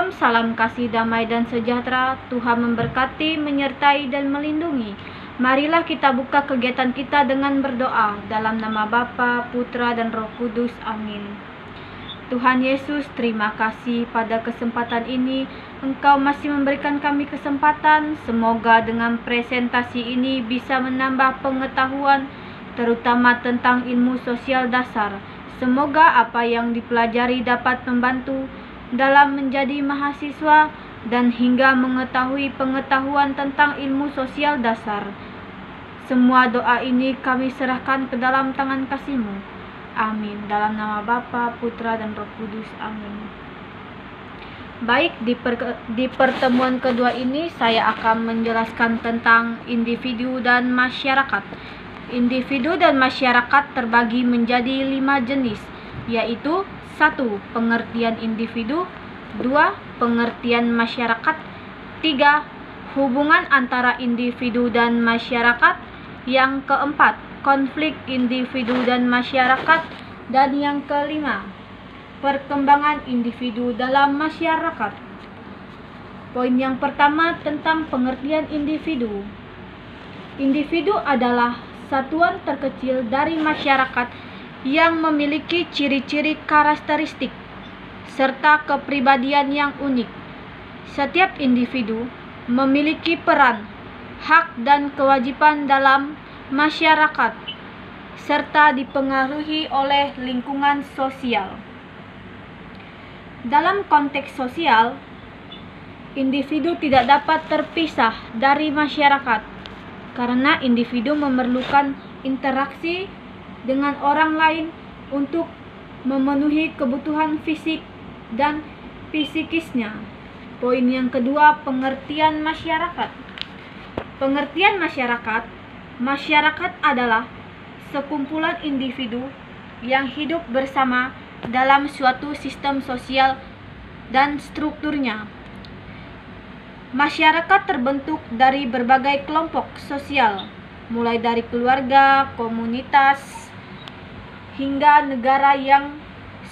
Shalom, salam kasih, damai, dan sejahtera. Tuhan memberkati, menyertai, dan melindungi. Marilah kita buka kegiatan kita dengan berdoa. Dalam nama Bapa, Putra, dan Roh Kudus. Amin. Tuhan Yesus, terima kasih pada kesempatan ini. Engkau masih memberikan kami kesempatan. Semoga dengan presentasi ini bisa menambah pengetahuan, terutama tentang ilmu sosial dasar. Semoga apa yang dipelajari dapat membantu dalam menjadi mahasiswa dan hingga mengetahui pengetahuan tentang ilmu sosial dasar. Semua doa ini kami serahkan ke dalam tangan kasih-Mu. Amin. Dalam nama Bapa, Putra, dan Roh Kudus. Amin. Baik, di pertemuan kedua ini saya akan menjelaskan tentang individu dan masyarakat. Individu dan masyarakat terbagi menjadi 5 jenis, yaitu 1. Pengertian individu, 2. Pengertian masyarakat, 3. Hubungan antara individu dan masyarakat, yang keempat, konflik individu dan masyarakat, dan yang kelima, perkembangan individu dalam masyarakat. Poin yang pertama tentang pengertian individu. Individu adalah satuan terkecil dari masyarakat yang memiliki ciri-ciri karakteristik serta kepribadian yang unik. Setiap individu memiliki peran, hak, dan kewajiban dalam masyarakat serta dipengaruhi oleh lingkungan sosial. Dalam konteks sosial, individu tidak dapat terpisah dari masyarakat karena individu memerlukan interaksi dengan orang lain untuk memenuhi kebutuhan fisik dan psikisnya. Poin yang kedua, pengertian masyarakat. Pengertian masyarakat. Masyarakat adalah sekumpulan individu yang hidup bersama dalam suatu sistem sosial dan strukturnya. Masyarakat terbentuk dari berbagai kelompok sosial, mulai dari keluarga, komunitas, hingga negara yang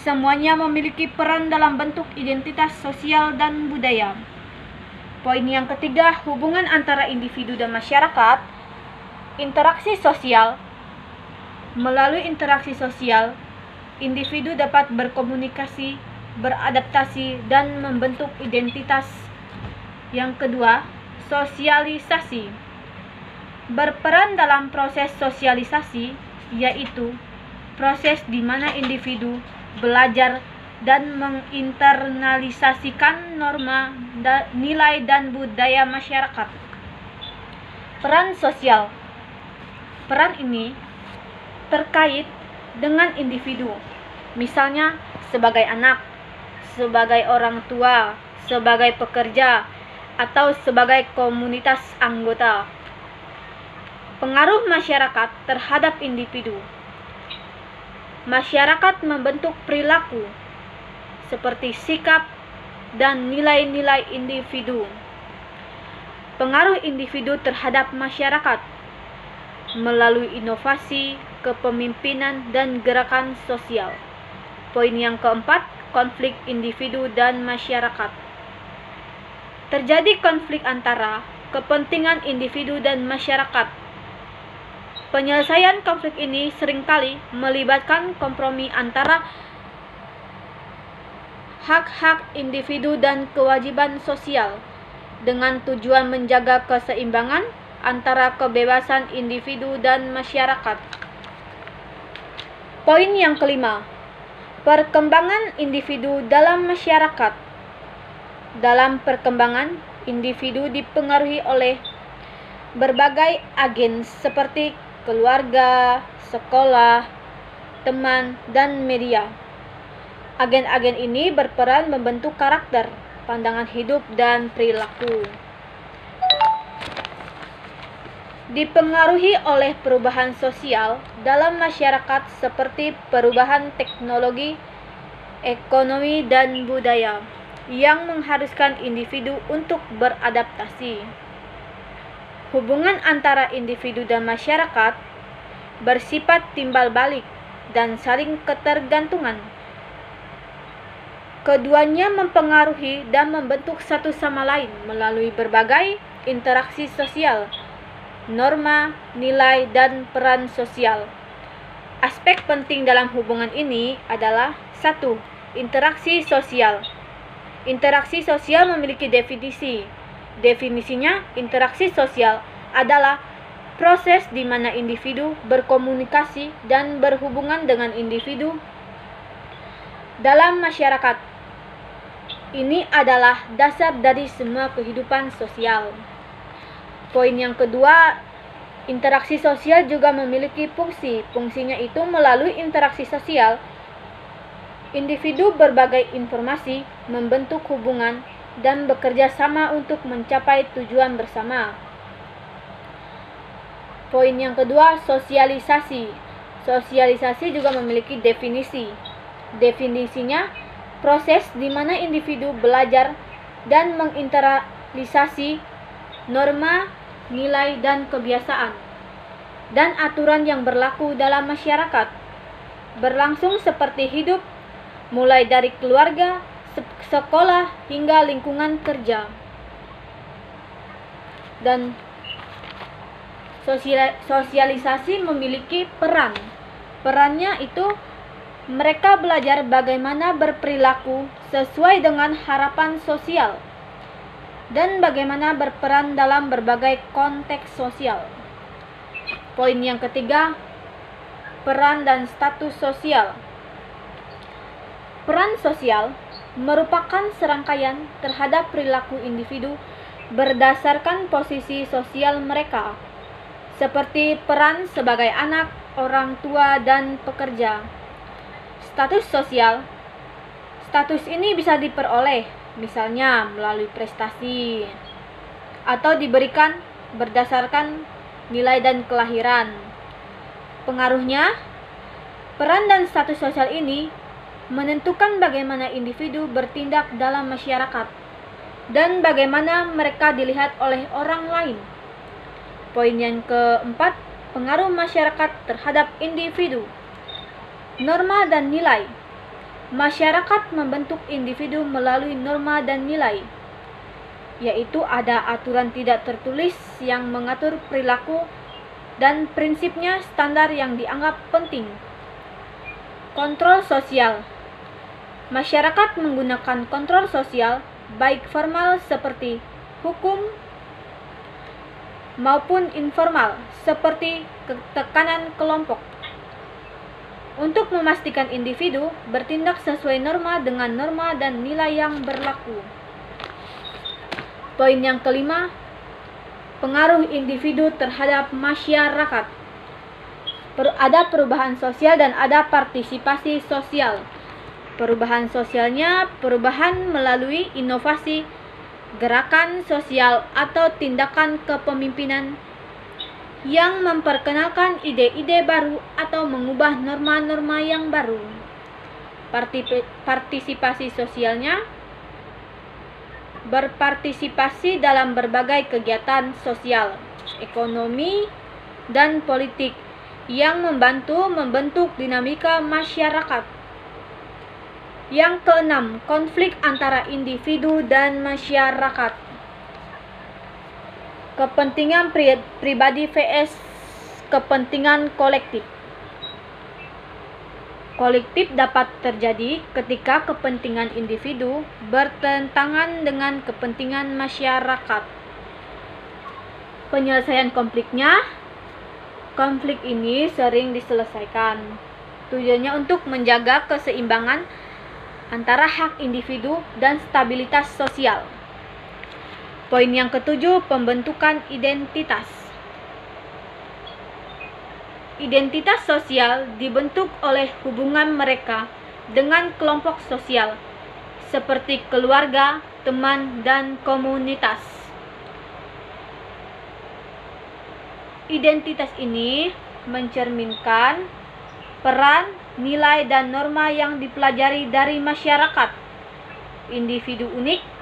semuanya memiliki peran dalam bentuk identitas sosial dan budaya. Poin yang ketiga, hubungan antara individu dan masyarakat. Interaksi sosial. Melalui interaksi sosial, individu dapat berkomunikasi, beradaptasi, dan membentuk identitas. Yang kedua, sosialisasi. Berperan dalam proses sosialisasi, yaitu proses di mana individu belajar dan menginternalisasikan norma, nilai, dan budaya masyarakat. Peran sosial. Peran ini terkait dengan individu, misalnya sebagai anak, sebagai orang tua, sebagai pekerja, atau sebagai komunitas anggota. Pengaruh masyarakat terhadap individu. Masyarakat membentuk perilaku seperti sikap dan nilai-nilai individu. Pengaruh individu terhadap masyarakat melalui inovasi, kepemimpinan, dan gerakan sosial. Poin yang keempat, konflik individu dan masyarakat. Terjadi konflik antara kepentingan individu dan masyarakat. Penyelesaian konflik ini seringkali melibatkan kompromi antara hak-hak individu dan kewajiban sosial dengan tujuan menjaga keseimbangan antara kebebasan individu dan masyarakat. Poin yang kelima, perkembangan individu dalam masyarakat. Dalam perkembangan, individu dipengaruhi oleh berbagai agen seperti keluarga, sekolah, teman, dan media. Agen-agen ini berperan membentuk karakter, pandangan hidup, dan perilaku. Dipengaruhi oleh perubahan sosial dalam masyarakat seperti perubahan teknologi, ekonomi, dan budaya yang mengharuskan individu untuk beradaptasi. Hubungan antara individu dan masyarakat bersifat timbal balik dan saling ketergantungan. Keduanya mempengaruhi dan membentuk satu sama lain melalui berbagai interaksi sosial, norma, nilai, dan peran sosial. Aspek penting dalam hubungan ini adalah 1. Interaksi sosial. Interaksi sosial memiliki definisi. Definisinya, interaksi sosial adalah proses di mana individu berkomunikasi dan berhubungan dengan individu dalam masyarakat. Ini adalah dasar dari semua kehidupan sosial. Poin yang kedua, interaksi sosial juga memiliki fungsi. Fungsinya itu melalui interaksi sosial, individu berbagai informasi, membentuk hubungan, dan bekerja sama untuk mencapai tujuan bersama. Poin yang kedua, sosialisasi. Sosialisasi juga memiliki definisi. Definisinya, proses di mana individu belajar dan menginternalisasi norma, nilai, dan kebiasaan dan aturan yang berlaku dalam masyarakat, berlangsung seperti hidup, mulai dari keluarga, sekolah, hingga lingkungan kerja. Dan sosialisasi memiliki peran. Perannya itu mereka belajar bagaimana berperilaku sesuai dengan harapan sosial dan bagaimana berperan dalam berbagai konteks sosial. Poin yang ketiga, peran dan status sosial. Peran sosial merupakan serangkaian terhadap perilaku individu berdasarkan posisi sosial mereka, seperti peran sebagai anak, orang tua, dan pekerja. Status sosial. Status ini bisa diperoleh, misalnya melalui prestasi, atau diberikan berdasarkan nilai dan kelahiran. Pengaruhnya, peran dan status sosial ini menentukan bagaimana individu bertindak dalam masyarakat dan bagaimana mereka dilihat oleh orang lain. Poin yang keempat, pengaruh masyarakat terhadap individu. Norma dan nilai. Masyarakat membentuk individu melalui norma dan nilai, yaitu ada aturan tidak tertulis yang mengatur perilaku dan prinsipnya standar yang dianggap penting. Kontrol sosial. Masyarakat menggunakan kontrol sosial baik formal seperti hukum maupun informal seperti tekanan kelompok untuk memastikan individu bertindak sesuai norma dengan norma dan nilai yang berlaku. Poin yang kelima, pengaruh individu terhadap masyarakat. Ada perubahan sosial dan ada partisipasi sosial. Perubahan sosialnya perubahan melalui inovasi, gerakan sosial atau tindakan kepemimpinan yang memperkenalkan ide-ide baru atau mengubah norma-norma yang baru. Partisipasi sosialnya berpartisipasi dalam berbagai kegiatan sosial, ekonomi, dan politik yang membantu membentuk dinamika masyarakat. Yang keenam, konflik antara individu dan masyarakat. Kepentingan pribadi vs kepentingan kolektif. Kolektif dapat terjadi ketika kepentingan individu bertentangan dengan kepentingan masyarakat. Penyelesaian konfliknya. Konflik ini sering diselesaikan. Tujuannya untuk menjaga keseimbangan antara hak individu dan stabilitas sosial. Poin yang ketujuh, pembentukan identitas. Identitas sosial dibentuk oleh hubungan mereka dengan kelompok sosial, seperti keluarga, teman, dan komunitas. Identitas ini mencerminkan peran, nilai, dan norma yang dipelajari dari masyarakat. Individu unik.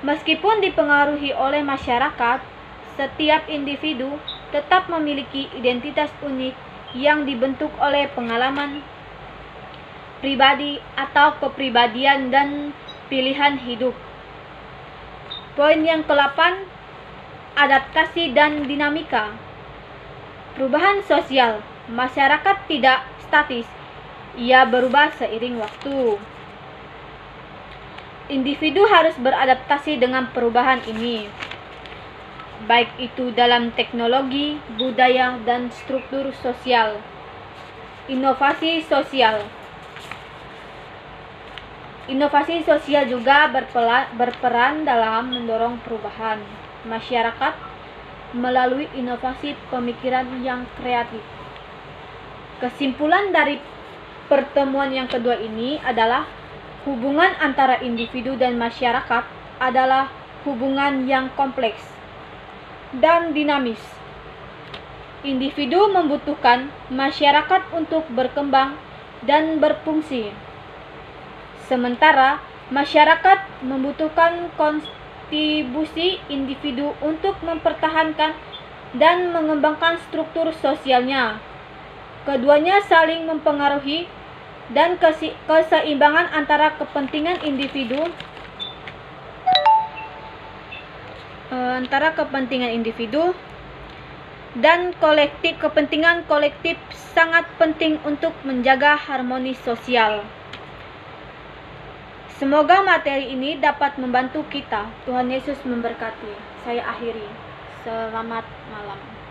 Meskipun dipengaruhi oleh masyarakat, setiap individu tetap memiliki identitas unik yang dibentuk oleh pengalaman, pribadi atau kepribadian dan pilihan hidup. Poin yang ke-8, adaptasi dan dinamika. Perubahan sosial. Masyarakat tidak statis, ia berubah seiring waktu. Individu harus beradaptasi dengan perubahan ini, baik itu dalam teknologi, budaya, dan struktur sosial. Inovasi sosial. Inovasi sosial juga berperan dalam mendorong perubahan masyarakat melalui inovasi pemikiran yang kreatif. Kesimpulan dari pertemuan yang kedua ini adalah hubungan antara individu dan masyarakat adalah hubungan yang kompleks dan dinamis. Individu membutuhkan masyarakat untuk berkembang dan berfungsi, sementara masyarakat membutuhkan kontribusi individu untuk mempertahankan dan mengembangkan struktur sosialnya. Keduanya saling mempengaruhi, dan keseimbangan antara kepentingan individu dan kepentingan kolektif sangat penting untuk menjaga harmoni sosial. Semoga materi ini dapat membantu kita. Tuhan Yesus memberkati. Saya akhiri. Selamat malam.